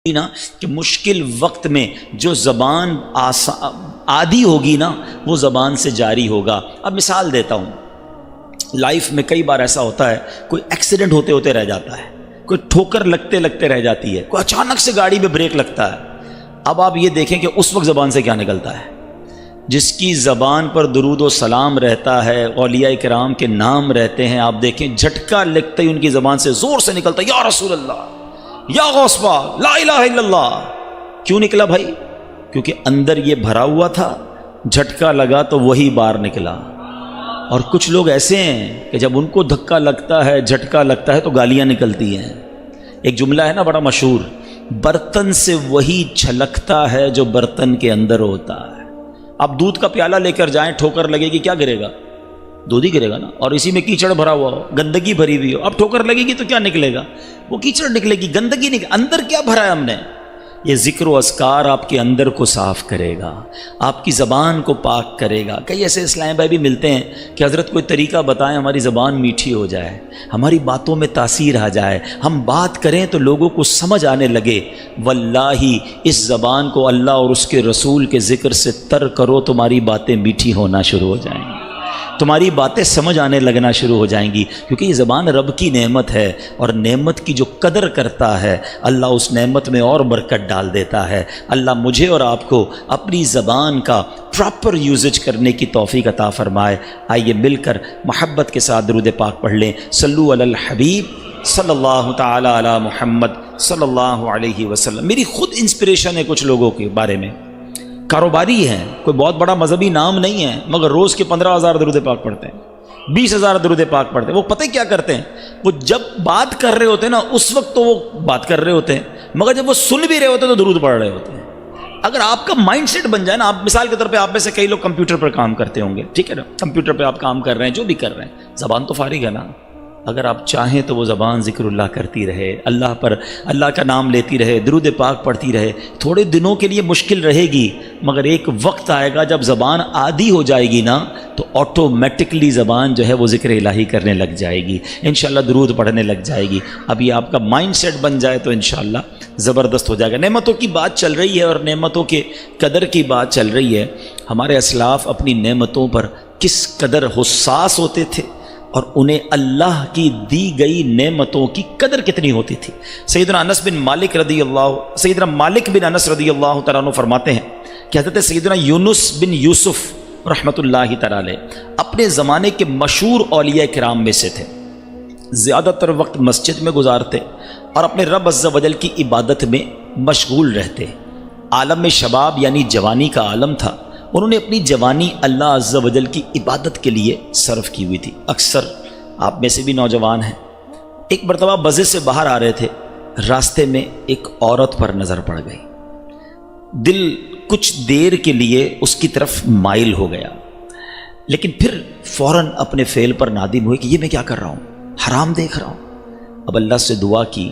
نا کہ مشکل وقت میں جو زبان عادی ہوگی نا وہ زبان سے جاری ہوگا۔ اب مثال دیتا ہوں، لائف میں کئی بار ایسا ہوتا ہے، کوئی ایکسیڈنٹ ہوتے ہوتے رہ جاتا ہے، کوئی ٹھوکر لگتے لگتے رہ جاتی ہے، کوئی اچانک سے گاڑی میں بریک لگتا ہے۔ اب آپ یہ دیکھیں کہ اس وقت زبان سے کیا نکلتا ہے۔ جس کی زبان پر درود و سلام رہتا ہے، اولیاء کرام کے نام رہتے ہیں، آپ دیکھیں جھٹکا لگتے ہی ان کی زبان سے زور سے نکلتا ہے، یا رسول اللہ، یا غوث پاک، لا الہ الا اللہ۔ کیوں نکلا بھائی؟ کیونکہ اندر یہ بھرا ہوا تھا، جھٹکا لگا تو وہی باہر نکلا۔ اور کچھ لوگ ایسے ہیں کہ جب ان کو دھکا لگتا ہے، جھٹکا لگتا ہے تو گالیاں نکلتی ہیں۔ ایک جملہ ہے نا بڑا مشہور، برتن سے وہی چھلکتا ہے جو برتن کے اندر ہوتا ہے۔ اب دودھ کا پیالہ لے کر جائیں، ٹھوکر لگے گی، کیا گرے گا؟ دودھ ہی گرے گا نا۔ اور اسی میں کیچڑ بھرا ہوا ہو، گندگی بھری ہوئی ہو، اب ٹھوکر لگے گی تو کیا نکلے گا؟ وہ کیچڑ نکلے گی، گندگی نکلے۔ اندر کیا بھرا ہے ہم نے؟ یہ ذکر و اذکار آپ کے اندر کو صاف کرے گا، آپ کی زبان کو پاک کرے گا۔ کئی ایسے اسلام بھائی بھی ملتے ہیں کہ حضرت کوئی طریقہ بتائیں ہماری زبان میٹھی ہو جائے، ہماری باتوں میں تاثیر آ جائے، ہم بات کریں تو لوگوں کو سمجھ آنے لگے۔ واللہ اس زبان کو اللہ اور اس کے رسول کے ذکر سے تر کرو، تمہاری باتیں میٹھی ہونا شروع ہو جائیں گی، تمہاری باتیں سمجھ آنے لگنا شروع ہو جائیں گی، کیونکہ یہ زبان رب کی نعمت ہے، اور نعمت کی جو قدر کرتا ہے اللہ اس نعمت میں اور برکت ڈال دیتا ہے۔ اللہ مجھے اور آپ کو اپنی زبان کا پراپر یوزج کرنے کی توفیق عطا فرمائے۔ آئیے مل کر محبت کے ساتھ درود پاک پڑھ لیں۔ صلو علی الحبیب صلی اللہ تعالی علی محمد صلی اللہ علیہ وسلم۔ میری خود انسپریشن ہے کچھ لوگوں کے بارے میں، کاروباری ہیں، کوئی بہت بڑا مذہبی نام نہیں ہے، مگر روز کے 15,000 درود پاک پڑھتے ہیں، 20,000 درود پاک پڑھتے ہیں۔ وہ پتہ کیا کرتے ہیں؟ وہ جب بات کر رہے ہوتے ہیں نا اس وقت تو وہ بات کر رہے ہوتے ہیں، مگر جب وہ سن بھی رہے ہوتے ہیں تو درود پڑھ رہے ہوتے ہیں۔ اگر آپ کا مائنڈ سیٹ بن جائے نا، آپ مثال کے طور پہ آپ میں سے کئی لوگ کمپیوٹر پر کام کرتے ہوں گے، ٹھیک ہے نا، کمپیوٹر پہ آپ کام کر رہے ہیں، جو بھی کر رہے ہیں، زبان تو فارغ ہے نا۔ اگر آپ چاہیں تو وہ زبان ذکر اللہ کرتی رہے، اللہ پر اللہ کا نام لیتی رہے، درود پاک پڑھتی رہے۔ تھوڑے دنوں کے لیے مشکل رہے گی، مگر ایک وقت آئے گا جب زبان عادی ہو جائے گی نا تو آٹومیٹکلی زبان جو ہے وہ ذکر الہی کرنے لگ جائے گی، انشاءاللہ درود پڑھنے لگ جائے گی۔ ابھی آپ کا مائنڈ سیٹ بن جائے تو انشاءاللہ زبردست ہو جائے گا۔ نعمتوں کی بات چل رہی ہے اور نعمتوں کے قدر کی بات چل رہی ہے۔ ہمارے اسلاف اپنی نعمتوں پر کس قدر حساس ہوتے تھے اور انہیں اللہ کی دی گئی نعمتوں کی قدر کتنی ہوتی تھی۔ سیدنا مالک بن انس رضی اللہ تعالیٰ عنہ فرماتے ہیں کہ حضرت سیدنا یونس بن یوسف رحمۃ اللہ تعالی اپنے زمانے کے مشہور اولیاء کرام میں سے تھے، زیادہ تر وقت مسجد میں گزارتے اور اپنے رب عز و جل کی عبادت میں مشغول رہتے۔ عالم شباب یعنی جوانی کا عالم تھا، انہوں نے اپنی جوانی اللہ عز و جل کی عبادت کے لیے صرف کی ہوئی تھی۔ اکثر آپ میں سے بھی نوجوان ہیں، ایک مرتبہ مسجد سے باہر آ رہے تھے، راستے میں ایک عورت پر نظر پڑ گئی، دل کچھ دیر کے لیے اس کی طرف مائل ہو گیا، لیکن پھر فوراً اپنے فعل پر نادم ہوئے کہ یہ میں کیا کر رہا ہوں، حرام دیکھ رہا ہوں۔ اب اللہ سے دعا کی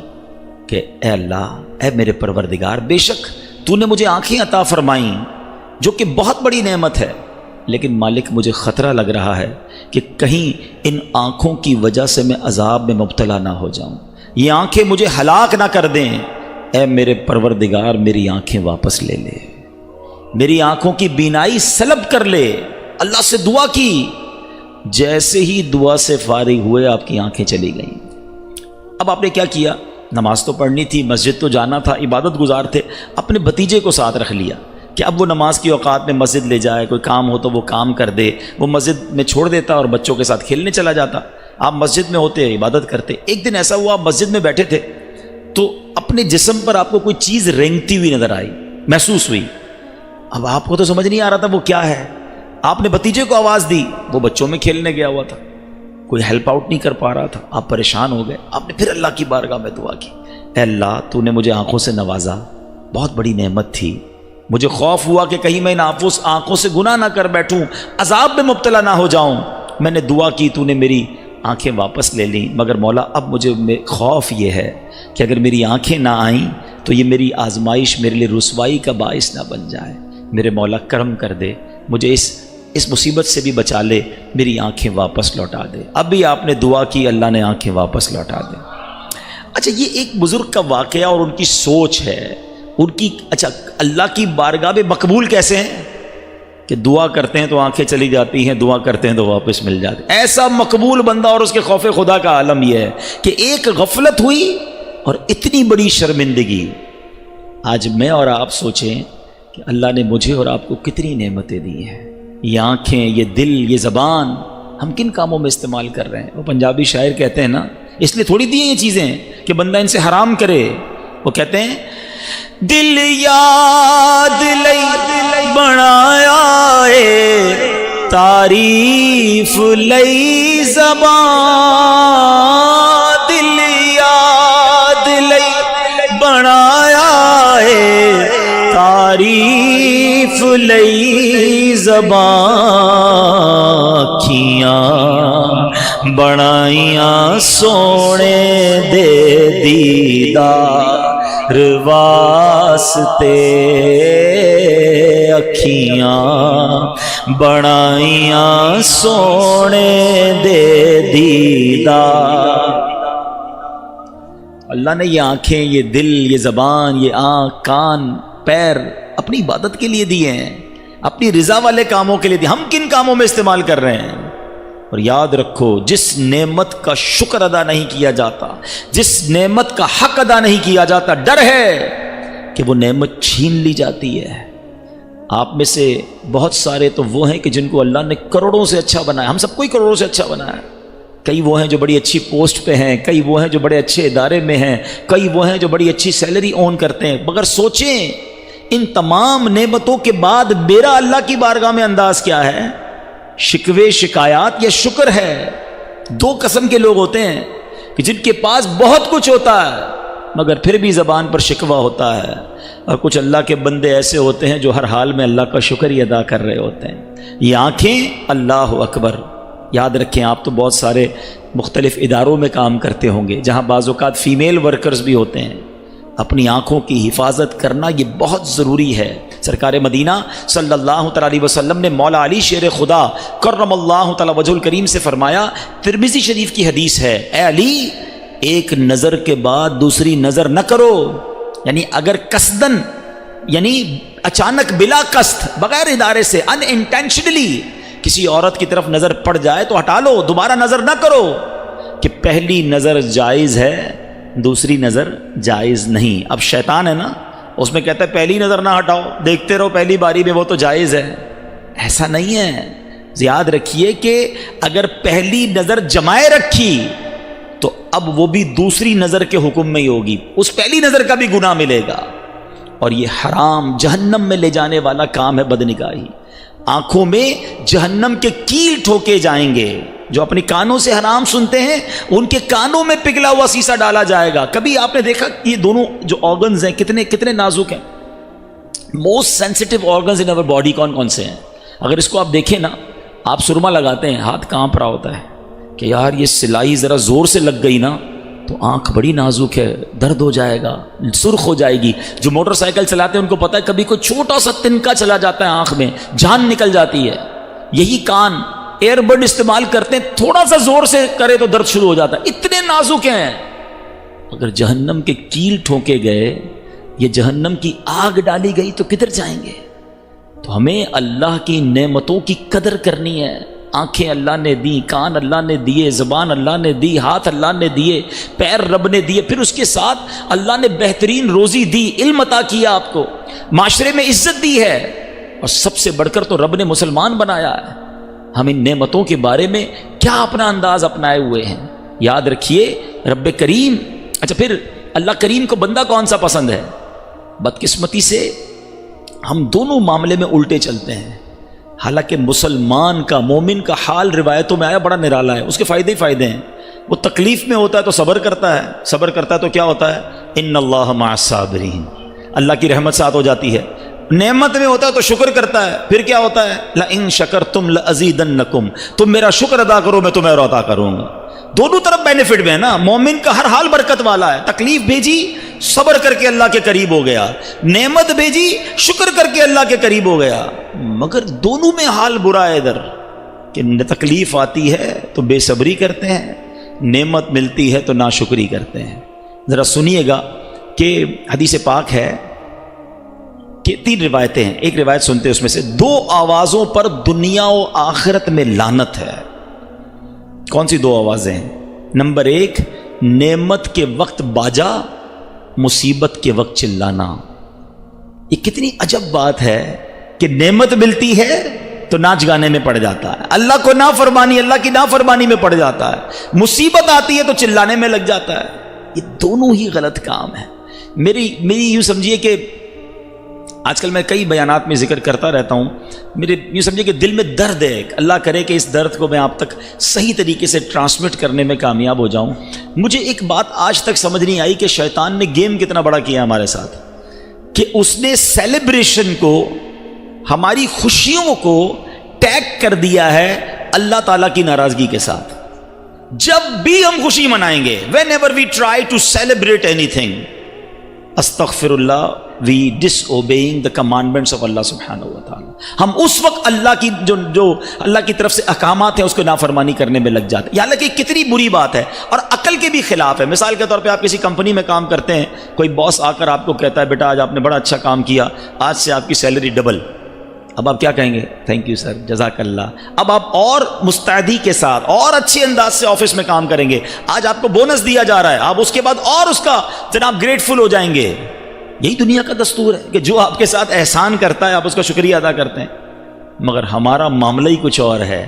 کہ اے اللہ، اے میرے پروردگار، بے شک تو نے مجھے آنکھیں عطا فرمائیں جو کہ بہت بڑی نعمت ہے، لیکن مالک مجھے خطرہ لگ رہا ہے کہ کہیں ان آنکھوں کی وجہ سے میں عذاب میں مبتلا نہ ہو جاؤں، یہ آنکھیں مجھے ہلاک نہ کر دیں۔ اے میرے پروردگار، میری آنکھیں واپس لے لے، میری آنکھوں کی بینائی سلب کر لے۔ اللہ سے دعا کی، جیسے ہی دعا سے فارغ ہوئے آپ کی آنکھیں چلی گئیں۔ اب آپ نے کیا کیا؟ نماز تو پڑھنی تھی، مسجد تو جانا تھا، عبادت گزار تھے، اپنے بھتیجے کو ساتھ رکھ لیا کہ اب وہ نماز کی اوقات میں مسجد لے جائے، کوئی کام ہو تو وہ کام کر دے، وہ مسجد میں چھوڑ دیتا اور بچوں کے ساتھ کھیلنے چلا جاتا۔ آپ مسجد میں ہوتے، عبادت کرتے۔ ایک دن ایسا ہوا آپ مسجد میں بیٹھے تھے تو اپنے جسم پر آپ کو کوئی چیز رینگتی ہوئی نظر آئی، محسوس ہوئی۔ اب آپ کو تو سمجھ نہیں آ رہا تھا وہ کیا ہے، آپ نے بھتیجے کو آواز دی، وہ بچوں میں کھیلنے گیا ہوا تھا، کوئی ہیلپ آؤٹ نہیں کر پا رہا تھا، آپ پریشان ہو گئے۔ آپ نے پھر اللہ کی بارگاہ میں دعا کی، اے اللہ تو نے مجھے آنکھوں سے نوازا، بہت بڑی نعمت تھی، مجھے خوف ہوا کہ کہیں میں ان آنکھوں سے گناہ نہ کر بیٹھوں، عذاب میں مبتلا نہ ہو جاؤں۔ میں نے دعا کی، تو نے میری آنکھیں واپس لے لیں، مگر مولا اب مجھے خوف یہ ہے کہ اگر میری آنکھیں نہ آئیں تو یہ میری آزمائش میرے لیے رسوائی کا باعث نہ بن جائے۔ میرے مولا کرم کر دے، مجھے اس مصیبت سے بھی بچا لے، میری آنکھیں واپس لوٹا دے۔ اب بھی آپ نے دعا کی، اللہ نے آنکھیں واپس لوٹا دے۔ اچھا یہ ایک بزرگ کا واقعہ اور ان کی سوچ ہے ان کی. اچھا اللہ کی بارگاہ میں مقبول کیسے ہیں کہ دعا کرتے ہیں تو آنکھیں چلی جاتی ہیں, دعا کرتے ہیں تو واپس مل جاتی. ایسا مقبول بندہ اور اس کے خوف خدا کا عالم یہ ہے کہ ایک غفلت ہوئی اور اتنی بڑی شرمندگی. آج میں اور آپ سوچیں کہ اللہ نے مجھے اور آپ کو کتنی نعمتیں دی ہیں. یہ آنکھیں, یہ دل, یہ زبان, ہم کن کاموں میں استعمال کر رہے ہیں؟ وہ پنجابی شاعر کہتے ہیں نا, اس لیے تھوڑی دی ہیں یہ چیزیں کہ بندہ ان سے حرام کرے. وہ کہتے ہیں دل یاد لئی بنایا اے تعریف لئی زبان, دل یاد لئی بنایا اے تعریف لئی زبان, اکھیاں بنائیاں سونے دے دیدار واسطے, اکھیاں بنائیاں سونے دے دیدار. اللہ نے یہ آنکھیں, یہ دل, یہ زبان, یہ آنکھ, کان, پیر اپنی عبادت کے لیے دیے ہیں, اپنی رضا والے کاموں کے لیے دیے. ہم کن کاموں میں استعمال کر رہے ہیں؟ اور یاد رکھو جس نعمت کا شکر ادا نہیں کیا جاتا, جس نعمت کا حق ادا نہیں کیا جاتا, ڈر ہے کہ وہ نعمت چھین لی جاتی ہے. آپ میں سے بہت سارے تو وہ ہیں کہ جن کو اللہ نے کروڑوں سے اچھا بنایا. ہم سب کو ہی کروڑوں سے اچھا بنایا. کئی وہ ہیں جو بڑی اچھی پوسٹ پہ ہیں, کئی وہ ہیں جو بڑے اچھے ادارے میں ہیں, کئی وہ ہیں جو بڑی اچھی سیلری اون کرتے ہیں. مگر سوچیں ان تمام نعمتوں کے بعد میرا اللہ کی بارگاہ میں انداز کیا ہے؟ شکوے, شکایات یا شکر ہے؟ دو قسم کے لوگ ہوتے ہیں کہ جن کے پاس بہت کچھ ہوتا ہے مگر پھر بھی زبان پر شکوہ ہوتا ہے, اور کچھ اللہ کے بندے ایسے ہوتے ہیں جو ہر حال میں اللہ کا شکر ہی ادا کر رہے ہوتے ہیں. یہ آنکھیں, اللہ اکبر. یاد رکھیں آپ تو بہت سارے مختلف اداروں میں کام کرتے ہوں گے جہاں بعض اوقات فیمیل ورکرز بھی ہوتے ہیں. اپنی آنکھوں کی حفاظت کرنا یہ بہت ضروری ہے. سرکار مدینہ صلی اللہ تعالی علیہ وسلم نے مولا علی شیر خدا کرم اللہ تعالی وجہ الکریم سے فرمایا, ترمذی شریف کی حدیث ہے, اے علی ایک نظر کے بعد دوسری نظر نہ کرو. یعنی اگر قصدن, یعنی اچانک بلا قصد, بغیر ادارے سے, ان انٹینشنلی کسی عورت کی طرف نظر پڑ جائے تو ہٹا لو, دوبارہ نظر نہ کرو. کہ پہلی نظر جائز ہے, دوسری نظر جائز نہیں. اب شیطان ہے نا, اس میں کہتا ہے پہلی نظر نہ ہٹاؤ, دیکھتے رہو پہلی باری میں, وہ تو جائز ہے. ایسا نہیں ہے. یاد رکھیے کہ اگر پہلی نظر جمائے رکھی تو اب وہ بھی دوسری نظر کے حکم میں ہی ہوگی, اس پہلی نظر کا بھی گناہ ملے گا. اور یہ حرام, جہنم میں لے جانے والا کام ہے بدنگاہی. آنکھوں میں جہنم کے کیل ٹھوکے جائیں گے. جو اپنی کانوں سے حرام سنتے ہیں ان کے کانوں میں پگھلا ہوا سیسا ڈالا جائے گا. کبھی آپ نے دیکھا یہ دونوں جو آرگنز ہیں کتنے نازک ہیں؟ موسٹ سینسٹیو آرگنز ان اور باڈی کون کون سے ہیں؟ اگر اس کو آپ دیکھیں نا, آپ سرما لگاتے ہیں, ہاتھ کانپ رہا ہوتا ہے کہ یار یہ سلائی ذرا زور سے لگ گئی نا تو آنکھ بڑی نازک ہے, درد ہو جائے گا, سرخ ہو جائے گی. جو موٹر سائیکل چلاتے ہیں ان کو پتہ ہے کبھی کوئی چھوٹا سا تنکا چلا جاتا ہے آنکھ میں, جان نکل جاتی ہے. یہی کان, ایئر بڈ استعمال کرتے ہیں, تھوڑا سا زور سے کرے تو درد شروع ہو جاتا ہے, اتنے نازک ہیں. اگر جہنم کے کیل ٹھوکے گئے, یہ جہنم کی آگ ڈالی گئی تو کدھر جائیں گے؟ تو ہمیں اللہ کی نعمتوں کی قدر کرنی ہے. آنکھیں اللہ نے دی, کان اللہ نے دیے, زبان اللہ نے دی, ہاتھ اللہ نے دیے, پیر رب نے دیے, پھر اس کے ساتھ اللہ نے بہترین روزی دی, علم عطا کیا, آپ کو معاشرے میں عزت دی ہے, اور سب سے بڑھ کر تو رب نے مسلمان بنایا ہے. ہم ان نعمتوں کے بارے میں کیا اپنا انداز اپنائے ہوئے ہیں؟ یاد رکھیے رب کریم. اچھا پھر اللہ کریم کو بندہ کون سا پسند ہے؟ بدقسمتی سے ہم دونوں معاملے میں الٹے چلتے ہیں. حالانکہ مسلمان کا, مومن کا حال روایتوں میں آیا بڑا نرالا ہے, اس کے فائدے ہی فائدے ہیں. وہ تکلیف میں ہوتا ہے تو صبر کرتا ہے, صبر کرتا ہے تو کیا ہوتا ہے؟ ان اللہ مع الصابرین, اللہ کی رحمت ساتھ ہو جاتی ہے. نعمت میں ہوتا ہے تو شکر کرتا ہے, پھر کیا ہوتا ہے؟ لئن شکرتم لازیدنکم, تم میرا شکر ادا کرو میں تمہیں اور عطا کروں گا. دونوں طرف بینیفٹ میں ہے نا. مومن کا ہر حال برکت والا ہے, تکلیف بھیجی صبر کر کے اللہ کے قریب ہو گیا, نعمت بھیجی شکر کر کے اللہ کے قریب ہو گیا. مگر دونوں میں حال برا ہے ادھر کہ تکلیف آتی ہے تو بے صبری کرتے ہیں, نعمت ملتی ہے تو ناشکری کرتے ہیں. ذرا سنیے گا کہ حدیث پاک ہے کہ 3 روایتیں ہیں، ایک روایت سنتے ہیں، اس میں سے 2 آوازوں پر دنیا و آخرت میں لعنت ہے۔ کون سی 2 آوازیں ہیں؟ نمبر 1، نعمت کے وقت باجا، مصیبت کے وقت چلانا۔ یہ کتنی عجب بات ہے کہ نعمت ملتی ہے تو ناچ گانے میں پڑ جاتا ہے، اللہ کو نافرمانی، اللہ کی نافرمانی میں پڑ جاتا ہے، مصیبت آتی ہے تو چلانے میں لگ جاتا ہے۔ یہ دونوں ہی غلط کام ہے۔ میری یوں سمجھیے کہ آج کل میں کئی بیانات میں ذکر کرتا رہتا ہوں، میرے یوں سمجھیے کہ دل میں درد ہے، اللہ کرے کہ اس درد کو میں آپ تک صحیح طریقے سے ٹرانسمٹ کرنے میں کامیاب ہو جاؤں۔ مجھے ایک بات آج تک سمجھ نہیں آئی کہ شیطان نے گیم کتنا بڑا کیا ہمارے ساتھ، کہ اس نے سیلیبریشن کو، ہماری خوشیوں کو ٹیگ کر دیا ہے اللہ تعالیٰ کی ناراضگی کے ساتھ۔ جب بھی ہم خوشی منائیں گے، whenever we try to celebrate anything، استغفر اللہ، we disobeying the commandments of اللہ سبحانہ و تعالی۔ ہم اس وقت اللہ کی جو اللہ کی طرف سے احکامات ہیں اس کو نافرمانی کرنے میں لگ جاتے ہیں، حالانکہ کتنی بری بات ہے اور عقل کے بھی خلاف ہے۔ مثال کے طور پہ آپ کسی کمپنی میں کام کرتے ہیں، کوئی باس آ کر آپ کو کہتا ہے بیٹا آج آپ نے بڑا اچھا کام کیا، آج سے آپ کی سیلری ڈبل۔ اب آپ کیا کہیں گے؟ تھینک یو سر، جزاک اللہ۔ اب آپ اور مستعدی کے ساتھ اور اچھے انداز سے آفس میں کام کریں گے، آج آپ کو بونس دیا جا رہا ہے، آپ اس کے بعد اور اس کا جناب گریٹفل ہو جائیں گے۔ یہی دنیا کا دستور ہے کہ جو آپ کے ساتھ احسان کرتا ہے آپ اس کا شکریہ ادا کرتے ہیں، مگر ہمارا معاملہ ہی کچھ اور ہے۔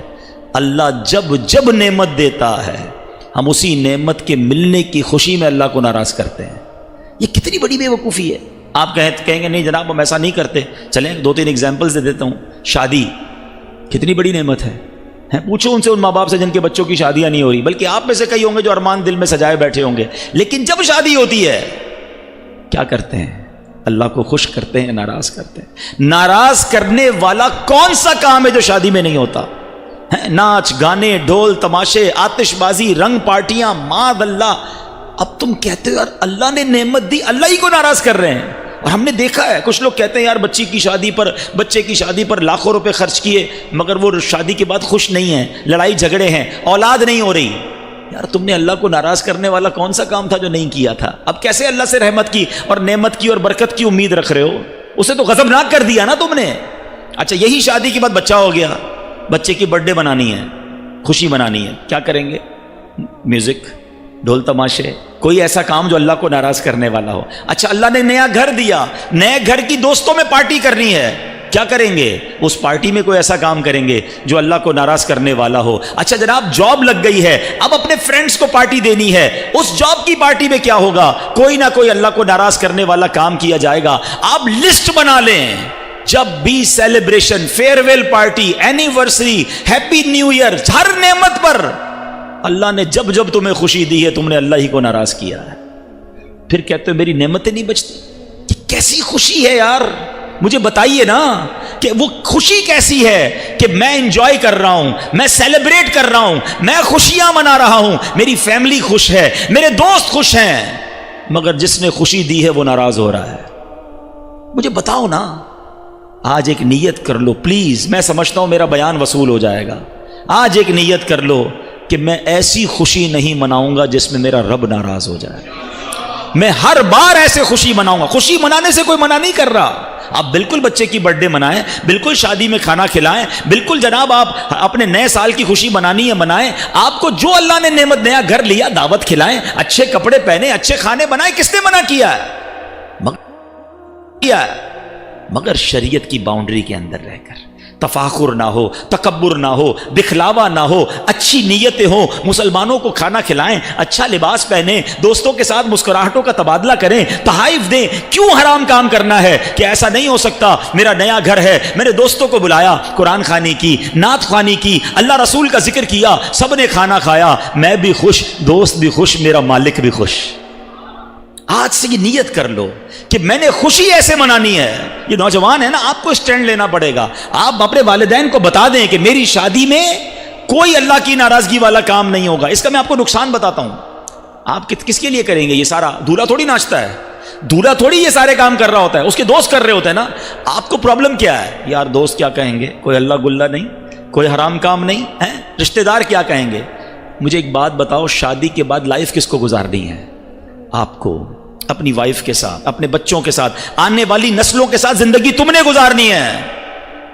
اللہ جب نعمت دیتا ہے ہم اسی نعمت کے ملنے کی خوشی میں اللہ کو ناراض کرتے ہیں۔ یہ کتنی بڑی بے وقوفی ہے۔ آپ کہیں گے نہیں جناب ہم ایسا نہیں کرتے، چلیں 2-3 ایگزامپلز دے دیتا ہوں۔ شادی کتنی بڑی نعمت ہے، پوچھو ان سے، ان ماں باپ سے جن کے بچوں کی شادیاں نہیں ہو رہی، بلکہ آپ میں سے کئی ہوں گے جو ارمان دل میں سجائے بیٹھے ہوں گے، لیکن جب شادی ہوتی ہے کیا کرتے ہیں؟ اللہ کو خوش کرتے ہیں، ناراض کرتے ہیں۔ ناراض کرنے والا کون سا کام ہے جو شادی میں نہیں ہوتا؟ ناچ گانے، ڈھول تماشے، آتش بازی، رنگ پارٹیاں، معاذ اللہ۔ اب تم کہتے ہو یار اللہ نے نعمت دی، اللہ ہی کو ناراض کر رہے ہیں۔ اور ہم نے دیکھا ہے کچھ لوگ کہتے ہیں یار بچے کی شادی پر لاکھوں روپے خرچ کیے، مگر وہ شادی کے بعد خوش نہیں ہیں، لڑائی جھگڑے ہیں، اولاد نہیں ہو رہی۔ یار تم نے اللہ کو ناراض کرنے والا کون سا کام تھا جو نہیں کیا تھا؟ اب کیسے اللہ سے رحمت کی اور نعمت کی اور برکت کی امید رکھ رہے ہو؟ اسے تو غضبناک کر دیا نا تم نے۔ اچھا یہی شادی کے بعد بچہ ہو گیا، بچے کی برتھ ڈے منانی ہے، خوشی منانی ہے، کیا کریں گے؟ میوزک، ڈھول تماشے، کوئی ایسا کام جو اللہ کو ناراض کرنے والا ہو۔ اچھا اللہ نے نیا گھر دیا، نئے گھر کی دوستوں میں پارٹی کرنی ہے، کیا کریں گے؟ اس پارٹی میں کوئی ایسا کام کریں گے جو اللہ کو ناراض کرنے والا ہو۔ اچھا جناب جاب لگ گئی ہے، اب اپنے فرینڈز کو پارٹی دینی ہے، اس جاب کی پارٹی میں کیا ہوگا؟ کوئی نہ کوئی اللہ کو ناراض کرنے والا کام کیا جائے گا۔ آپ لسٹ بنا لیں، جب بھی celebration, farewell party, anniversary, happy new year, ہر نعمت پر اللہ نے جب تمہیں خوشی دی ہے تم نے اللہ ہی کو ناراض کیا ہے۔ پھر کہتے ہو میری نعمتیں نہیں بچتی۔ یہ کیسی خوشی ہے یار؟ مجھے بتائیے نا کہ وہ خوشی کیسی ہے کہ میں انجوائے کر رہا ہوں، میں سیلیبریٹ کر رہا ہوں، میں خوشیاں منا رہا ہوں، میری فیملی خوش ہے، میرے دوست خوش ہیں، مگر جس نے خوشی دی ہے وہ ناراض ہو رہا ہے۔ مجھے بتاؤ نا۔ آج ایک نیت کر لو پلیز، میں سمجھتا ہوں میرا بیان وصول ہو جائے گا۔ آج ایک نیت کر لو کہ میں ایسی خوشی نہیں مناؤں گا جس میں میرا رب ناراض ہو جائے۔ میں ہر بار ایسے خوشی مناؤں گا۔ خوشی منانے سے کوئی منع نہیں کر رہا، آپ بالکل بچے کی برتھ ڈے منائیں، بالکل شادی میں کھانا کھلائیں، بالکل جناب آپ اپنے نئے سال کی خوشی منانی ہے منائیں، آپ کو جو اللہ نے نعمت نیا گھر لیا دعوت کھلائیں، اچھے کپڑے پہنے، اچھے کھانے بنائیں، کس نے منع کیا ہے؟ مگر شریعت کی باؤنڈری کے اندر رہ کر، تفاخر نہ ہو، تکبر نہ ہو، دکھلاوا نہ ہو، اچھی نیتیں ہوں، مسلمانوں کو کھانا کھلائیں، اچھا لباس پہنیں، دوستوں کے ساتھ مسکراہٹوں کا تبادلہ کریں، تحائف دیں۔ کیوں حرام کام کرنا ہے کہ ایسا نہیں ہو سکتا؟ میرا نیا گھر ہے، میرے دوستوں کو بلایا، قرآن خوانی کی، نعت خوانی کی، اللہ رسول کا ذکر کیا، سب نے کھانا کھایا، میں بھی خوش، دوست بھی خوش، میرا مالک بھی خوش۔ آج سے یہ نیت کر لو کہ میں نے خوشی ایسے منانی ہے۔ یہ نوجوان ہے نا، آپ کو اسٹینڈ لینا پڑے گا۔ آپ اپنے والدین کو بتا دیں کہ میری شادی میں کوئی اللہ کی ناراضگی والا کام نہیں ہوگا۔ اس کا میں آپ کو نقصان بتاتا ہوں۔ آپ کس کے لیے کریں گے یہ سارا؟ دولہا تھوڑی ناچتا ہے، دولہا تھوڑی یہ سارے کام کر رہا ہوتا ہے، اس کے دوست کر رہے ہوتے ہیں نا۔ آپ کو پرابلم کیا ہے؟ یار دوست کیا کہیں گے، کوئی اللہ گلہ نہیں، کوئی حرام کام نہیں ہے، رشتہ دار کیا کہیں گے۔ مجھے ایک بات بتاؤ، شادی کے بعد لائف کس کو گزارنی ہے؟ آپ کو اپنی وائف کے ساتھ، اپنے بچوں کے ساتھ، آنے والی نسلوں کے ساتھ زندگی تم نے گزارنی ہے،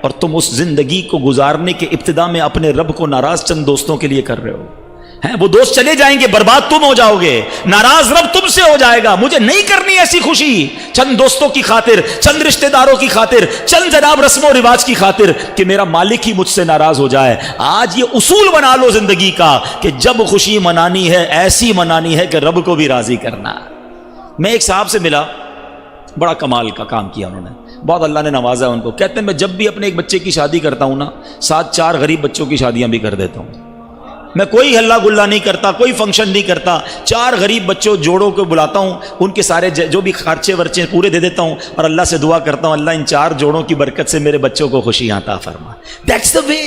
اور تم اس زندگی کو گزارنے کے ابتدا میں اپنے رب کو ناراض چند دوستوں کے لیے کر رہے ہو. وہ دوست چلے جائیں گے، برباد تم ہو جاؤ گے، ناراض رب تم سے ہو جائے گا. مجھے نہیں کرنی ایسی خوشی چند دوستوں کی خاطر، چند رشتہ داروں کی خاطر، چند جناب رسم و رواج کی خاطر کہ میرا مالک ہی مجھ سے ناراض ہو جائے. آج یہ اصول بنا لو زندگی کا کہ جب خوشی منانی ہے ایسی منانی ہے کہ رب کو بھی راضی کرنا. میں ایک صاحب سے ملا، بڑا کمال کا کام کیا انہوں نے، بہت اللہ نے نوازا ان کو. کہتے ہیں میں جب بھی اپنے ایک بچے کی شادی کرتا ہوں نا، ساتھ 4 غریب بچوں کی شادیاں بھی کر دیتا ہوں. میں کوئی ہلا گلا نہیں کرتا، کوئی فنکشن نہیں کرتا، 4 غریب بچوں جوڑوں کو بلاتا ہوں، ان کے سارے جو بھی خرچے ورچے پورے دے دیتا ہوں، اور اللہ سے دعا کرتا ہوں اللہ ان 4 جوڑوں کی برکت سے میرے بچوں کو خوشیاں عطا فرما. دیٹس دا وے.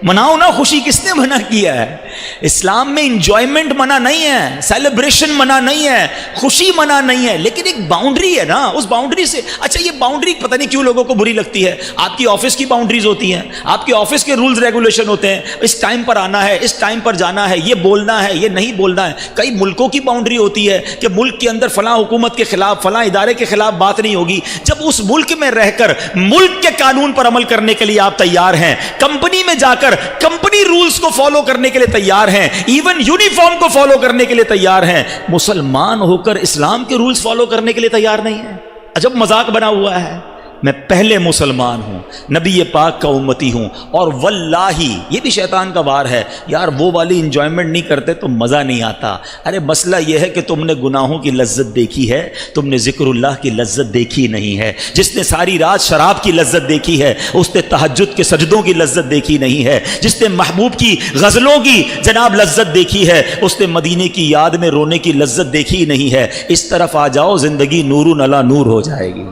مناؤ نا. خوشی کس نے منع کیا ہے؟ اسلام میں انجوائمنٹ منع نہیں ہے، سیلیبریشن منع نہیں ہے، خوشی منع نہیں ہے، لیکن ایک باؤنڈری ہے نا. اس باؤنڈری سے، اچھا یہ باؤنڈری پتہ نہیں کیوں لوگوں کو بری لگتی ہے. آپ کی آفس کی باؤنڈریز ہوتی ہیں، آپ کے آفس کے رولز ریگولیشن ہوتے ہیں، اس ٹائم پر آنا ہے، اس ٹائم پر جانا ہے، یہ بولنا ہے، یہ نہیں بولنا ہے. کئی ملکوں کی باؤنڈری ہوتی ہے کہ ملک کے اندر فلاں حکومت کے خلاف، فلاں ادارے کے خلاف بات نہیں ہوگی. جب اس ملک میں رہ کر ملک کے قانون پر عمل کرنے کے لیے آپ تیار ہیں، کمپنی میں جا کر کمپنی رولز کو فالو کرنے کے لیے تیار ہیں، ایون یونیفارم کو فالو کرنے کے لیے تیار ہیں، مسلمان ہو کر اسلام کے رولز فالو کرنے کے لیے تیار نہیں ہیں. عجب مذاق بنا ہوا ہے. میں پہلے مسلمان ہوں، نبی پاک کا امتی ہوں، اور واللہ یہ بھی شیطان کا وار ہے، یار وہ والی انجوائمنٹ نہیں کرتے تو مزہ نہیں آتا. ارے مسئلہ یہ ہے کہ تم نے گناہوں کی لذت دیکھی ہے، تم نے ذکر اللہ کی لذت دیکھی نہیں ہے. جس نے ساری رات شراب کی لذت دیکھی ہے اس نے تہجد کے سجدوں کی لذت دیکھی نہیں ہے. جس نے محبوب کی غزلوں کی جناب لذت دیکھی ہے اس نے مدینے کی یاد میں رونے کی لذت دیکھی نہیں ہے. اس طرف آ جاؤ، زندگی نور علی نور ہو جائے گی.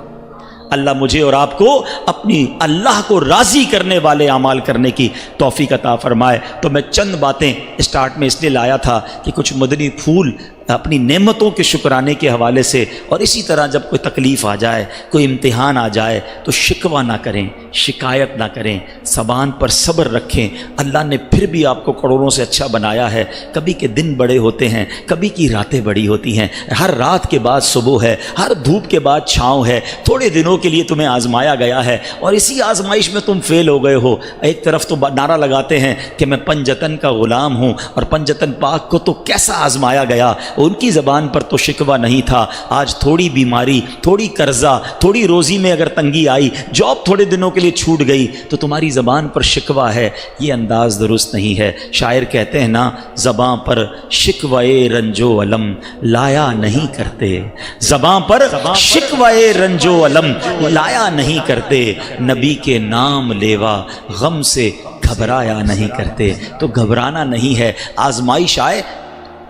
اللہ مجھے اور آپ کو اپنی اللہ کو راضی کرنے والے اعمال کرنے کی توفیق عطا فرمائے. تو میں چند باتیں اسٹارٹ میں اس لیے لایا تھا کہ کچھ مدنی پھول اپنی نعمتوں کے شکرانے کے حوالے سے، اور اسی طرح جب کوئی تکلیف آ جائے، کوئی امتحان آ جائے تو شکوہ نہ کریں، شکایت نہ کریں، زبان پر صبر رکھیں. اللہ نے پھر بھی آپ کو کروڑوں سے اچھا بنایا ہے. کبھی کے دن بڑے ہوتے ہیں، کبھی کی راتیں بڑی ہوتی ہیں. ہر رات کے بعد صبح ہے، ہر دھوپ کے بعد چھاؤں ہے. تھوڑے دنوں کے لیے تمہیں آزمایا گیا ہے اور اسی آزمائش میں تم فیل ہو گئے ہو. ایک طرف تو نعرہ لگاتے ہیں کہ میں پنجتن کا غلام ہوں، اور پنجتن پاک کو تو کیسا آزمایا گیا. ان کی زبان پر تو شکوہ نہیں تھا. آج تھوڑی بیماری، تھوڑی قرضہ، تھوڑی روزی میں اگر تنگی آئی، جاب تھوڑے دنوں کے لیے چھوٹ گئی تو تمہاری زبان پر شکوہ ہے. یہ انداز درست نہیں ہے. شاعر کہتے ہیں نا، زبان پر شکوہ رنج و علم لایا نہیں کرتے، زبان پر شکوہ رنج و علم لایا نہیں کرتے، نبی کے نام لیوا غم سے گھبرایا نہیں کرتے. تو گھبرانا نہیں ہے. آزمائش آئے،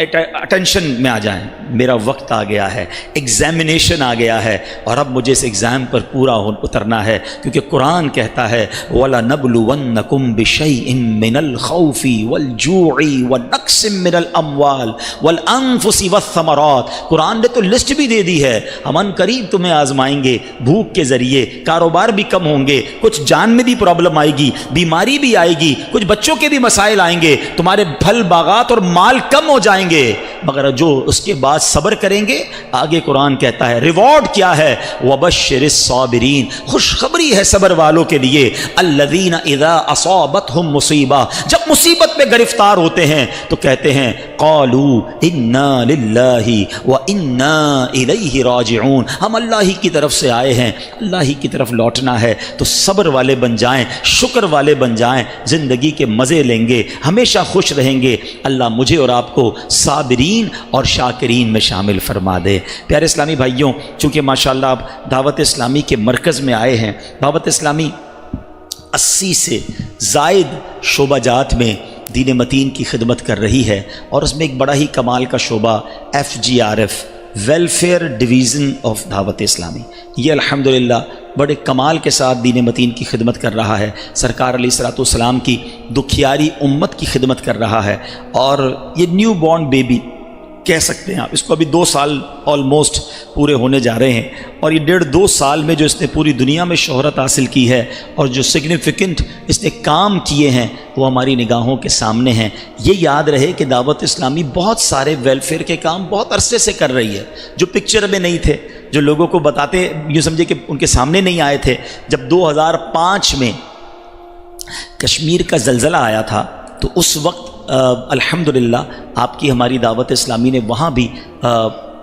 اٹینشن میں آ جائیں، میرا وقت آ گیا ہے، ایگزامینیشن آ گیا ہے، اور اب مجھے اس ایگزام پر پورا اترنا ہے. کیونکہ قرآن کہتا ہے وَلَنَبْلُوَنَّكُمْ بِشَيْءٍ مِّنَ الْخَوْفِ وَالْجُوعِ وَنَقْصٍ مِّنَ الْأَمْوَالِ وَالْأَنفُسِ وَالثَّمَرَاتِ. قرآن نے تو لسٹ بھی دے دی ہے، ہم ان قریب تمہیں آزمائیں گے. بھوک کے ذریعے کاروبار بھی کم ہوں گے، کچھ جان میں بھی پرابلم آئے گی، بیماری بھی آئے گی، کچھ بچوں کے بھی مسائل آئیں گے، تمہارے پھل باغات اور مال کم ہو جائیں گے. مگر جو اس کے بعد صبر کریں گے، آگے قرآن کہتا ہے ریوارڈ کیا ہے، وَبَشِّرِ الصَّابِرِينَ، خوشخبری ہے صبر والوں کے لیے. الَّذِينَ إِذَا أَصَابَتْهُمْ مُصِیبَةٌ، جب مصیبت میں گرفتار ہوتے ہیں تو کہتے ہیں قَالُوا إِنَّا لِلَّهِ وَإِنَّا إِلَيْهِ رَاجِعُونَ، ہم اللہ ہی کی طرف سے آئے ہیں، اللہ ہی کی طرف لوٹنا ہے. تو صبر والے بن جائیں، شکر والے بن جائیں، زندگی کے مزے لیں گے، ہمیشہ خوش رہیں گے. اللہ مجھے اور آپ کو صابرین اور شاکرین میں شامل فرما دے. پیارے اسلامی بھائیوں، چونکہ ماشاءاللہ آپ دعوت اسلامی کے مرکز میں آئے ہیں، دعوت اسلامی 80 سے زائد شعبہ جات میں دین متین کی خدمت کر رہی ہے، اور اس میں ایک بڑا ہی کمال کا شعبہ FGRF، ویلفیئر ڈویژن آف دعوت اسلامی، یہ الحمدللہ بڑے کمال کے ساتھ دین متین کی خدمت کر رہا ہے. سرکار علیہ الصلوۃ والسلام کی دکھیاری امت کی خدمت کر رہا ہے. اور یہ نیو بورن بیبی کہہ سکتے ہیں آپ اس کو، ابھی 2 سال آلموسٹ پورے ہونے جا رہے ہیں، اور یہ 1.5-2 سال میں جو اس نے پوری دنیا میں شہرت حاصل کی ہے اور جو سگنیفیکنٹ اس نے کام کیے ہیں وہ ہماری نگاہوں کے سامنے ہیں۔ یہ یاد رہے کہ دعوت اسلامی بہت سارے ویلفیئر کے کام بہت عرصے سے کر رہی ہے جو پکچر میں نہیں تھے، جو لوگوں کو بتاتے یوں سمجھے کہ ان کے سامنے نہیں آئے تھے۔ جب 2005 میں کشمیر کا زلزلہ آیا تھا تو اس وقت الحمدللہ آپ کی ہماری دعوت اسلامی نے وہاں بھی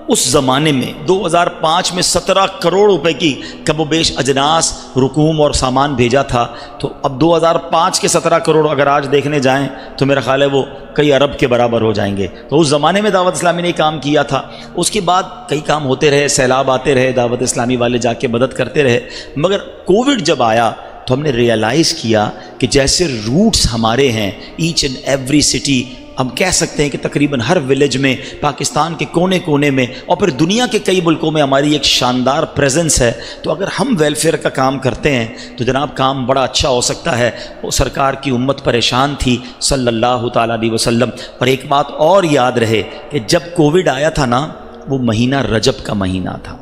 اس زمانے میں 2005 میں 17 کروڑ روپے کی کم و بیش اجناس، رقوم اور سامان بھیجا تھا۔ تو اب 2005 کے 17 کروڑ اگر آج دیکھنے جائیں تو میرا خیال ہے وہ کئی ارب کے برابر ہو جائیں گے۔ تو اس زمانے میں دعوت اسلامی نے کام کیا تھا۔ اس کے بعد کئی کام ہوتے رہے، سیلاب آتے رہے، دعوت اسلامی والے جا کے مدد کرتے رہے، مگر کووڈ جب آیا تو ہم نے ریئلائز کیا کہ جیسے روٹس ہمارے ہیں ایچ اینڈ ایوری سٹی، ہم کہہ سکتے ہیں کہ تقریباً ہر ولیج میں، پاکستان کے کونے کونے میں اور پھر دنیا کے کئی ملکوں میں ہماری ایک شاندار پریزنس ہے۔ تو اگر ہم ویلفیئر کا کام کرتے ہیں تو جناب کام بڑا اچھا ہو سکتا ہے۔ وہ سرکار کی امت پریشان تھی صلی اللہ تعالیٰ علیہ وسلم۔ اور ایک بات اور یاد رہے کہ جب کووڈ آیا تھا نا، وہ مہینہ رجب کا مہینہ تھا۔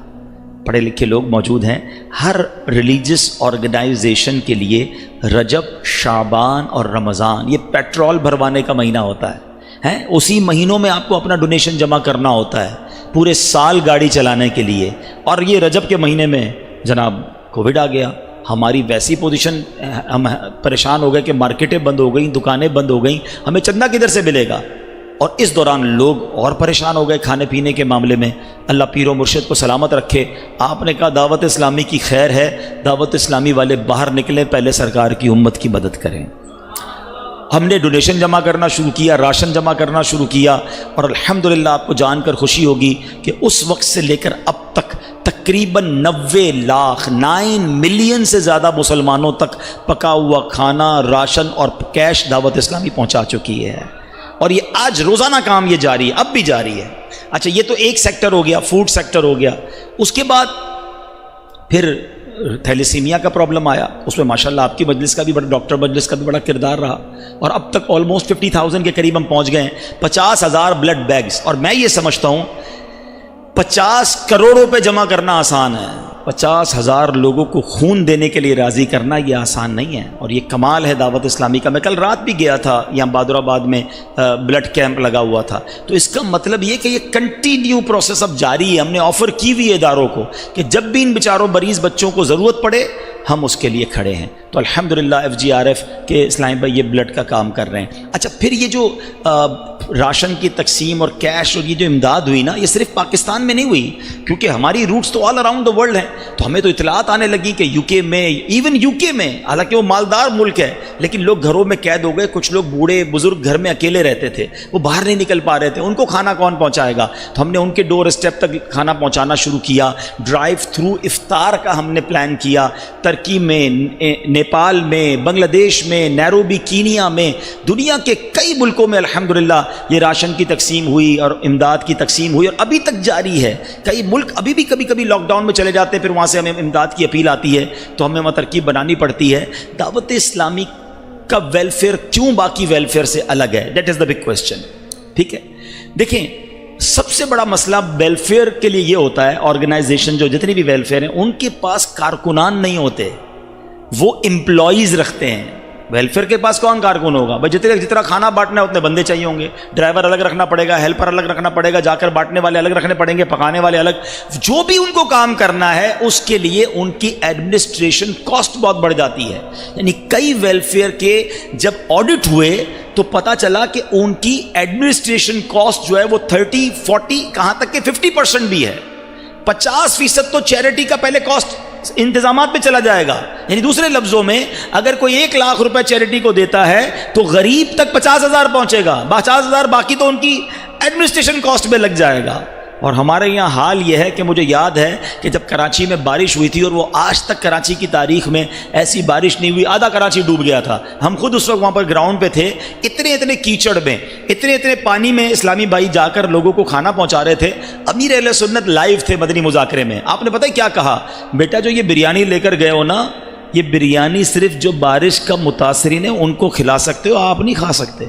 پڑھے لکھے لوگ موجود ہیں، ہر ریلیجس آرگنائزیشن کے لیے رجب، شعبان اور رمضان یہ پیٹرول بھروانے کا مہینہ ہوتا ہے۔ اسی مہینوں میں آپ کو اپنا ڈونیشن جمع کرنا ہوتا ہے پورے سال گاڑی چلانے کے لیے۔ اور یہ رجب کے مہینے میں جناب کووڈ آ گیا، ہماری ویسی پوزیشن، ہم پریشان ہو گئے کہ مارکیٹیں بند ہو گئیں، دکانیں بند ہو گئیں، ہمیں چندہ کدھر سے ملے گا؟ اور اس دوران لوگ اور پریشان ہو گئے کھانے پینے کے معاملے میں۔ اللہ پیر و مرشد کو سلامت رکھے، آپ نے کہا دعوت اسلامی کی خیر ہے، دعوت اسلامی والے باہر نکلیں، پہلے سرکار کی امت کی مدد کریں۔ ہم نے ڈونیشن جمع کرنا شروع کیا، راشن جمع کرنا شروع کیا، اور الحمدللہ آپ کو جان کر خوشی ہوگی کہ اس وقت سے لے کر اب تک تقریباً 90 لاکھ 9 ملین سے زیادہ مسلمانوں تک پکا ہوا کھانا، راشن اور کیش دعوت اسلامی پہنچا چکی ہے۔ اور یہ آج روزانہ کام یہ جاری ہے، اب بھی جاری ہے۔ اچھا، یہ تو ایک سیکٹر ہو گیا، فوڈ سیکٹر ہو گیا۔ اس کے بعد پھر تھیلیسیمیا کا پرابلم آیا، اس میں ماشاءاللہ آپ کی مجلس کا بھی بڑا، ڈاکٹر مجلس کا بھی بڑا کردار رہا، اور اب تک آلموسٹ 50,000 کے قریب ہم پہنچ گئے ہیں، 50,000 بلڈ بیگز۔ اور میں یہ سمجھتا ہوں 50 کروڑ روپے جمع کرنا آسان ہے، 50,000 لوگوں کو خون دینے کے لیے راضی کرنا یہ آسان نہیں ہے، اور یہ کمال ہے دعوت اسلامی کا۔ میں کل رات بھی گیا تھا، یہاں بہادر آباد میں بلڈ کیمپ لگا ہوا تھا۔ تو اس کا مطلب یہ کہ یہ کنٹینیو پروسیس اب جاری ہے۔ ہم نے آفر کی ہوئی ہے اداروں کو کہ جب بھی ان بیچاروں مریض بچوں کو ضرورت پڑے ہم اس کے لیے کھڑے ہیں۔ تو الحمدللہ FGRF کے اسلام بھائی یہ بلڈ کا کام کر رہے ہیں۔ اچھا، پھر یہ جو راشن کی تقسیم اور کیش اور یہ جو امداد ہوئی نا، یہ صرف پاکستان میں نہیں ہوئی، کیونکہ ہماری روٹس تو آل اراؤنڈ دا ورلڈ ہیں۔ تو ہمیں تو اطلاعات آنے لگی کہ UK میں، ایون UK میں، حالانکہ وہ مالدار ملک ہے لیکن لوگ گھروں میں قید ہو گئے، کچھ لوگ بوڑھے بزرگ گھر میں اکیلے رہتے تھے، وہ باہر نہیں نکل پا رہے تھے، ان کو کھانا کون پہنچائے گا؟ تو ہم نے ان کے ڈور اسٹیپ تک کھانا پہنچانا شروع کیا۔ ڈرائیو تھرو افطار کا ہم نے پلان کیا، ترکی میں، نیپال میں، بنگلہ دیش میں، نیروبی کینیا میں، دنیا کے کئی ملکوں میں الحمدللہ یہ راشن کی تقسیم ہوئی اور امداد کی تقسیم ہوئی، اور ابھی تک جاری ہے۔ کئی ملک ابھی بھی کبھی کبھی لاک ڈاؤن میں چلے جاتے ہیں، پھر وہاں سے ہمیں امداد کی اپیل آتی ہے تو ہمیں وہاں ترکیب بنانی پڑتی ہے۔ دعوت اسلامی کا ویلفیئر کیوں باقی ویلفیئر سے الگ ہے؟ That is the big question. ٹھیک ہے، دیکھیں سب سے بڑا مسئلہ ویلفیئر کے لیے یہ ہوتا ہے، آرگنائزیشن جو جتنی بھی ویلفیئر ہیں ان کے پاس کارکنان نہیں ہوتے، وہ امپلائیز رکھتے ہیں۔ ویلفیئر کے پاس کون کارکن ہوگا؟ بھائی جتنا کھانا بانٹنا ہے اتنے بندے چاہیے ہوں گے، ڈرائیور الگ رکھنا پڑے گا، ہیلپر الگ رکھنا پڑے گا، جا کر بانٹنے والے الگ رکھنے پڑیں گے، پکانے والے الگ، جو بھی ان کو کام کرنا ہے اس کے لیے ان کی ایڈمنسٹریشن کاسٹ بہت بڑھ جاتی ہے۔ یعنی کئی ویلفیئر کے جب آڈٹ ہوئے تو پتا چلا کہ ان کی ایڈمنسٹریشن کاسٹ جو ہے وہ 30-40 کہاں تک کہ 50% بھی ہے۔ 50% تو چیریٹی کا پہلے کاسٹ انتظامات پہ چلا جائے گا۔ یعنی دوسرے لفظوں میں اگر کوئی 1 لاکھ روپے چیریٹی کو دیتا ہے تو غریب تک 50,000 پہنچے گا، 50,000 باقی تو ان کی ایڈمنسٹریشن کاسٹ پہ لگ جائے گا۔ اور ہمارے یہاں حال یہ ہے کہ مجھے یاد ہے کہ جب کراچی میں بارش ہوئی تھی، اور وہ آج تک کراچی کی تاریخ میں ایسی بارش نہیں ہوئی، آدھا کراچی ڈوب گیا تھا۔ ہم خود اس وقت وہاں پر گراؤنڈ پہ تھے، اتنے کیچڑ میں، اتنے پانی میں اسلامی بھائی جا کر لوگوں کو کھانا پہنچا رہے تھے۔ امیر اہل سنت لائیو تھے مدنی مذاکرے میں۔ آپ نے پتہ کیا کہا؟ بیٹا جو یہ بریانی لے کر گئے ہو نا، یہ بریانی صرف جو بارش کا متاثرین ہیں ان کو کھلا سکتے ہو، آپ نہیں کھا سکتے۔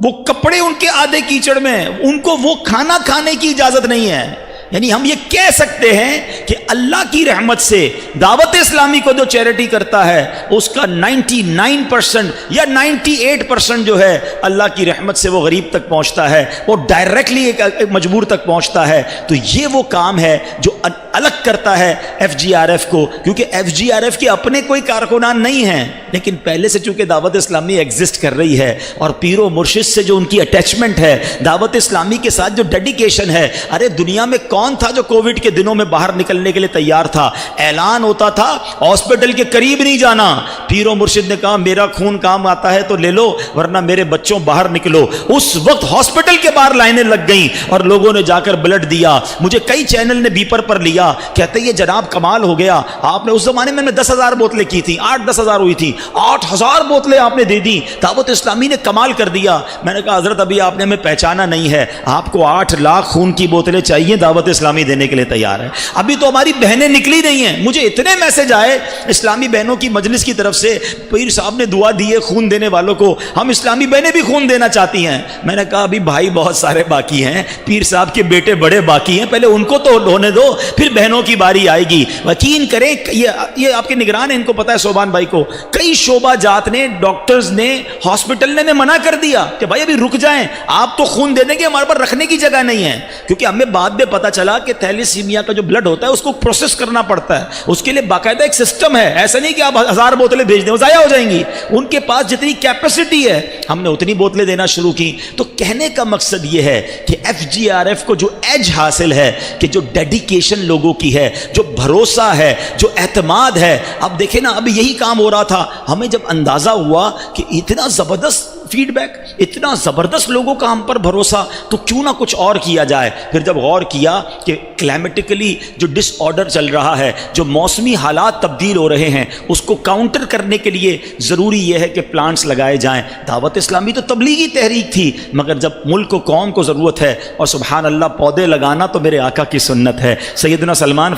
وہ کپڑے ان کے آدھے کیچڑ میں ہیں، ان کو وہ کھانا کھانے کی اجازت نہیں ہے. یعنی ہم یہ کہہ سکتے ہیں کہ اللہ کی رحمت سے دعوت اسلامی کو جو چیریٹی کرتا ہے اس کا 99% یا 98% جو ہے اللہ کی رحمت سے وہ غریب تک پہنچتا ہے، وہ ڈائریکٹلی ایک مجبور تک پہنچتا ہے. تو یہ وہ کام ہے جو الگ کرتا ہے ایف جی آر ایف کو، کیونکہ ایف جی آر ایف کے اپنے کوئی کارکنان نہیں ہیں، لیکن پہلے سے چونکہ دعوت اسلامی ایگزسٹ کر رہی ہے اور پیر و مرشد سے جو ان کی اٹیچمنٹ ہے، دعوت اسلامی کے ساتھ جو ڈیڈیکیشن ہے. ارے دنیا میں کون تھا جو کووڈ کے دنوں میں باہر نکلنے کے لیے تیار تھا؟ اعلان ہوتا تھا ہاسپٹل کے قریب نہیں جانا، پیر و مرشد نے کہا میرا خون کام آتا ہے تو لے لو ورنہ میرے بچوں باہر نکلو. اس وقت ہاسپٹل کے باہر لائنیں لگ گئیں اور لوگوں نے جا کر بلڈ دیا. مجھے کئی چینل نے بیپر پر لیا، کہتے یہ جناب کمال ہو گیا، آپ نے اس زمانے میں 10,000 بوتلیں کی تھی، 8-10,000 ہوئی تھی، 8,000 بوتلیں آپ نے دے دی، دعوت اسلامی نے کمال کر دیا. میں نے کہا حضرت ابھی آپ نے ہمیں پہچانا نہیں ہے، آپ کو 8 لاکھ خون کی بوتلیں چاہیے، دعوت اسلامی دینے کے لیے تیار ہے. ابھی تو ہماری بہنیں نکلی نہیں ہیں. مجھے اتنے میسج آئے اسلامی بہنوں کی مجلس کی طرف سے، پیر صاحب نے دعا دی ہے خون دینے والوں کو، ہم اسلامی بہنیں بھی خون دینا چاہتی ہیں. میں نے کہا ابھی بھائی بہت سارے باقی ہیں، پیر صاحب کے بیٹے بڑے باقی ہیں، پہلے ان کو تو ہونے دو، پھر بہنوں کی باری آئے گی. یقین کریں یہ آپ کے نگران ہیں، ان کو پتا ہے صوبان بھائی کو، کئی شعبہ جات نے، ڈاکٹرز نے، ہاسپٹل نے منع کر دیا کہ بھائی ابھی رک جائیں، آپ تو خون دے دیں گے، ہمارے پاس رکھنے کی جگہ نہیں ہے. کیونکہ ہمیں بعد میں پتا چلا کہ تھیلیسیمیا کا جو بلڈ ہوتا ہے اس کو پروسیس کرنا پڑتا ہے، اس کے لیے باقاعدہ ایک سسٹم ہے. ایسا نہیں کہ آپ 1000 بوتلیں بھیج دیں، وہ ضائع ہو جائیں گی. ان کے پاس جتنی کیپیسٹی ہے ہم نے اتنی بوتلیں دینا شروع کی. تو کہنے کا مقصد یہ ہے کہ ایف جی آر ایف کو جو ایج حاصل ہے کہ جو ڈیڈیکیشن لوگوں کی ہے، جو بھروسہ ہے، جو اعتماد ہے. اب دیکھیں نا، اب یہی کام ہو رہا تھا، ہمیں جب اندازہ ہوا کہ اتنا زبردست فیڈ بیک، اتنا زبردست لوگوں کا ہم پر بھروسہ، تو کیوں نہ کچھ اور کیا جائے. پھر جب غور کیا کہ کلائمیٹیکلی جو ڈس آرڈر چل رہا ہے، جو موسمی حالات تبدیل ہو رہے ہیں، اس کو کاؤنٹر کرنے کے لیے ضروری یہ ہے کہ پلانٹس لگائے جائیں. دعوت اسلامی تو تبلیغی تحریک تھی، مگر جب ملک و قوم کو ضرورت ہے، اور سبحان اللہ پودے لگانا تو میرے آقا کی سنت ہے. سیدنا سلمان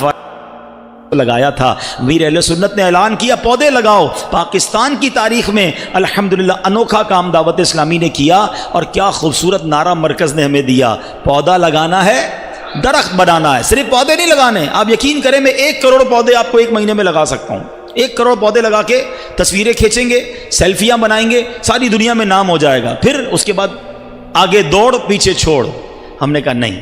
لگایا تھا، امیر اہل سنت نے اعلان کیا پودے لگاؤ. پاکستان کی تاریخ میں الحمدللہ انوکھا کام دعوت اسلامی نے کیا، اور کیا خوبصورت نعرہ مرکز نے ہمیں دیا، پودا لگانا ہے، درخت بنانا ہے. صرف پودے نہیں لگانے. آپ یقین کریں میں 1 کروڑ پودے آپ کو 1 مہینے میں لگا سکتا ہوں. 1 کروڑ پودے لگا کے تصویریں کھینچیں گے، سیلفیاں بنائیں گے، ساری دنیا میں نام ہو جائے گا. پھر اس کے بعد آگے دوڑ پیچھے چھوڑ. ہم نے کہا نہیں،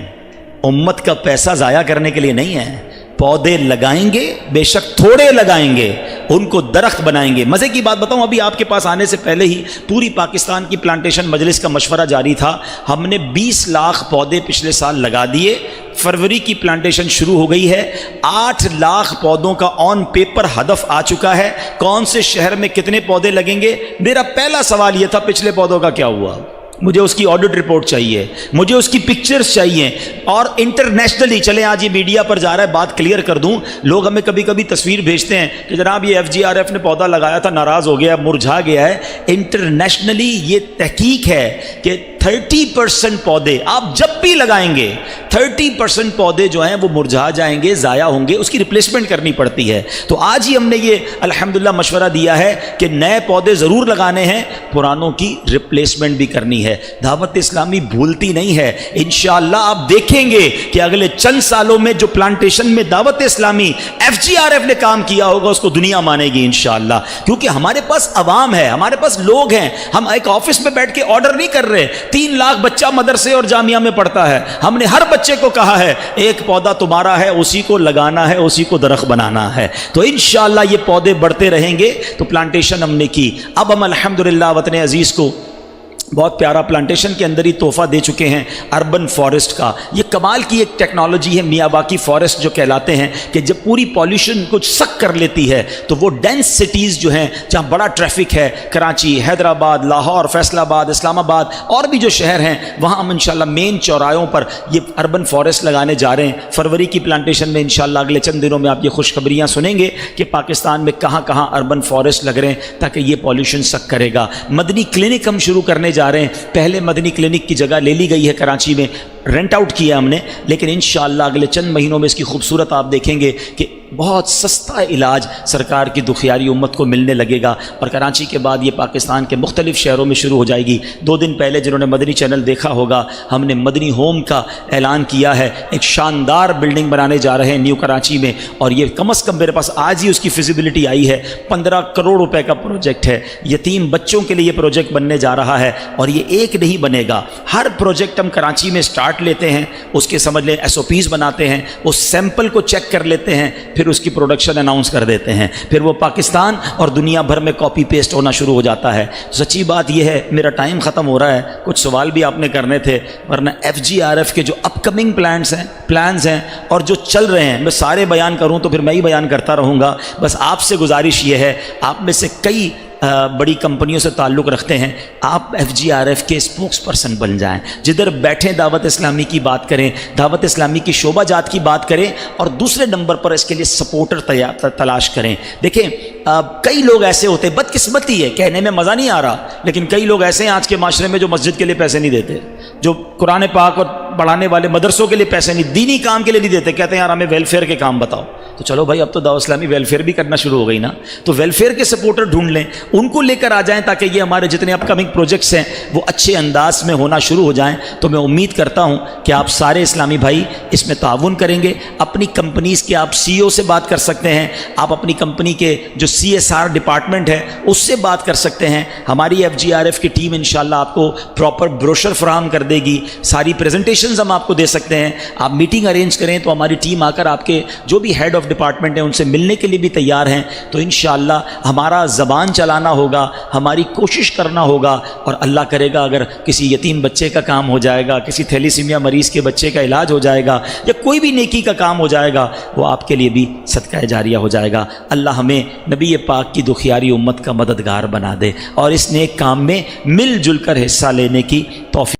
امت کا پیسہ ضائع کرنے کے لیے نہیں ہے. پودے لگائیں گے، بے شک تھوڑے لگائیں گے، ان کو درخت بنائیں گے. مزے کی بات بتاؤں، ابھی آپ کے پاس آنے سے پہلے ہی پوری پاکستان کی پلانٹیشن مجلس کا مشورہ جاری تھا. ہم نے 20 لاکھ پودے پچھلے سال لگا دیے. فروری کی پلانٹیشن شروع ہو گئی ہے. 8 لاکھ پودوں کا آن پیپر ہدف آ چکا ہے. کون سے شہر میں کتنے پودے لگیں گے؟ میرا پہلا سوال یہ تھا پچھلے پودوں کا کیا ہوا؟ مجھے اس کی آڈٹ رپورٹ چاہیے، مجھے اس کی پکچرز چاہیے. اور انٹرنیشنلی چلیں، آج یہ میڈیا پر جا رہا ہے، بات کلیئر کر دوں. لوگ ہمیں کبھی کبھی تصویر بھیجتے ہیں کہ جناب یہ ایف جی آر ایف نے پودا لگایا تھا، ناراض ہو گیا، مرجھا گیا ہے. انٹرنیشنلی یہ تحقیق ہے کہ 30% پودے آپ جب بھی لگائیں گے 30% پودے جو ہیں وہ مرجھا جائیں گے، ضائع ہوں گے، اس کی ریپلیسمنٹ کرنی پڑتی ہے. تو آج ہی ہم نے یہ الحمدللہ مشورہ دیا ہے کہ نئے پودے ضرور لگانے ہیں، پرانوں کی ریپلیسمنٹ بھی کرنی ہے. دعوت اسلامی بھولتی نہیں ہے. انشاءاللہ آپ دیکھیں گے کہ اگلے چند سالوں میں جو پلانٹیشن میں دعوت اسلامی ایف جی آر ایف نے کام کیا ہوگا اس کو دنیا مانے گی انشاءاللہ. کیونکہ ہمارے پاس عوام ہے، ہمارے پاس لوگ ہیں. ہم ایک آفس میں بیٹھ کے آرڈر نہیں کر رہے. 3 لاکھ بچہ مدرسے اور جامعہ میں پڑھتا ہے. ہم نے ہر بچے کو کہا ہے ایک پودا تمہارا ہے، اسی کو لگانا ہے، اسی کو درخت بنانا ہے. تو انشاءاللہ یہ پودے بڑھتے رہیں گے. تو پلانٹیشن ہم نے کی. اب ہم الحمدللہ وطن عزیز کو بہت پیارا پلانٹیشن کے اندر ہی تحفہ دے چکے ہیں، اربن فارسٹ کا. یہ کمال کی ایک ٹیکنالوجی ہے، میاواکی فارسٹ جو کہلاتے ہیں، کہ جب پوری پالیوشن کو سک کر لیتی ہے تو وہ ڈینس سٹیز جو ہیں جہاں بڑا ٹریفک ہے، کراچی، حیدرآباد، لاہور، فیصل آباد، اسلام آباد اور بھی جو شہر ہیں، وہاں ہم انشاءاللہ مین چوراہوں پر یہ اربن فارسٹ لگانے جا رہے ہیں. فروری کی پلانٹیشن میں انشاءاللہ اگلے چند دنوں میں آپ یہ خوشخبریاں سنیں گے کہ پاکستان میں کہاں کہاں اربن فارسٹ لگ رہے ہیں تاکہ یہ پالیوشن سک کرے گا. مدنی کلینک ہم شروع کرنے جا رہے ہیں. پہلے مدنی کلینک کی جگہ لے لی گئی ہے کراچی میں، رینٹ آؤٹ کیا ہم نے، لیکن انشاءاللہ اگلے چند مہینوں میں اس کی خوبصورت آپ دیکھیں گے کہ بہت سستا علاج سرکار کی دکھیاری امت کو ملنے لگے گا، اور کراچی کے بعد یہ پاکستان کے مختلف شہروں میں شروع ہو جائے گی۔ 2 دن پہلے جنہوں نے مدنی چینل دیکھا ہوگا، ہم نے مدنی ہوم کا اعلان کیا ہے، ایک شاندار بلڈنگ بنانے جا رہے ہیں نیو کراچی میں، اور یہ کم از کم میرے پاس آج ہی اس کی فیزیبلٹی آئی ہے، 15 کروڑ روپے کا پروجیکٹ ہے۔ یتیم بچوں کے لیے یہ پروجیکٹ بننے جا رہا ہے، اور یہ ایک نہیں بنے گا، ہر پروجیکٹ ہم کراچی میں سٹارٹ لیتے ہیں، اس کے سمجھ لیں SOPs بناتے ہیں، اس سیمپل کو چیک کر لیتے ہیں، پھر اس کی پروڈکشن اناؤنس کر دیتے ہیں، پھر وہ پاکستان اور دنیا بھر میں کاپی پیسٹ ہونا شروع ہو جاتا ہے۔ سچی بات یہ ہے، میرا ٹائم ختم ہو رہا ہے، کچھ سوال بھی آپ نے کرنے تھے، ورنہ FGRF کے جو اپ کمنگ پلانز ہیں اور جو چل رہے ہیں، میں سارے بیان کروں تو پھر میں ہی بیان کرتا رہوں گا۔ بس آپ سے گزارش یہ ہے، آپ میں سے کئی بڑی کمپنیوں سے تعلق رکھتے ہیں، آپ FGRF کے اسپوکس پرسن بن جائیں، جدھر بیٹھیں دعوت اسلامی کی بات کریں، دعوت اسلامی کی شعبہ جات کی بات کریں، اور دوسرے نمبر پر اس کے لیے سپورٹر تلاش کریں۔ دیکھیں کئی لوگ ایسے ہوتے ہیں، بدقسمتی ہے، کہنے میں مزہ نہیں آ رہا، لیکن کئی لوگ ایسے ہیں آج کے معاشرے میں جو مسجد کے لیے پیسے نہیں دیتے، جو قرآن پاک اور پڑھانے والے مدرسوں کے لیے پیسے نہیں، دینی کام کے لیے نہیں دیتے، کہتے ہیں یار ہمیں ویلفیئر کے کام بتاؤ۔ تو چلو بھائی، اب تو دعوت اسلامی ویلفیئر بھی کرنا شروع ہو گئی نا، تو ویلفیئر کے سپورٹر ڈھونڈ لیں، ان کو لے کر آ جائیں، تاکہ یہ ہمارے جتنے اپ کمنگ پروجیکٹس ہیں وہ اچھے انداز میں ہونا شروع ہو جائیں۔ تو میں امید کرتا ہوں کہ آپ سارے اسلامی بھائی اس میں تعاون کریں گے۔ اپنی کمپنیز کے آپ CEO سے بات کر سکتے ہیں، آپ اپنی کمپنی کے جو CSR ڈپارٹمنٹ ہے اس سے بات کر سکتے ہیں۔ ہماری FGRF کی ٹیم انشاءاللہ آپ کو پراپر بروشر فراہم کر دے گی، ساری پریزنٹیشنز ہم آپ کو دے سکتے ہیں۔ آپ میٹنگ ارینج کریں تو ہماری ٹیم آ کر آپ کے جو بھی ہیڈ آف ڈپارٹمنٹ ہیں ان سے ملنے کے لیے بھی تیار ہیں۔ تو انشاءاللہ ہمارا زبان چلانا ہوگا، ہماری کوشش کرنا ہوگا، اور اللہ کرے گا اگر کسی یتیم بچے کا کام ہو جائے گا، کسی تھیلیسیمیا مریض کے بچے کا علاج ہو جائے گا، یا کوئی بھی نیکی کا کام ہو جائے گا، وہ آپ کے لیے بھی صدقہ جاریہ ہو جائے گا۔ اللہ ہمیں نبی پاک کی دکھیاری امت کا مددگار بنا دے، اور اس نیک کام میں مل جل کر حصہ لینے کی توفیق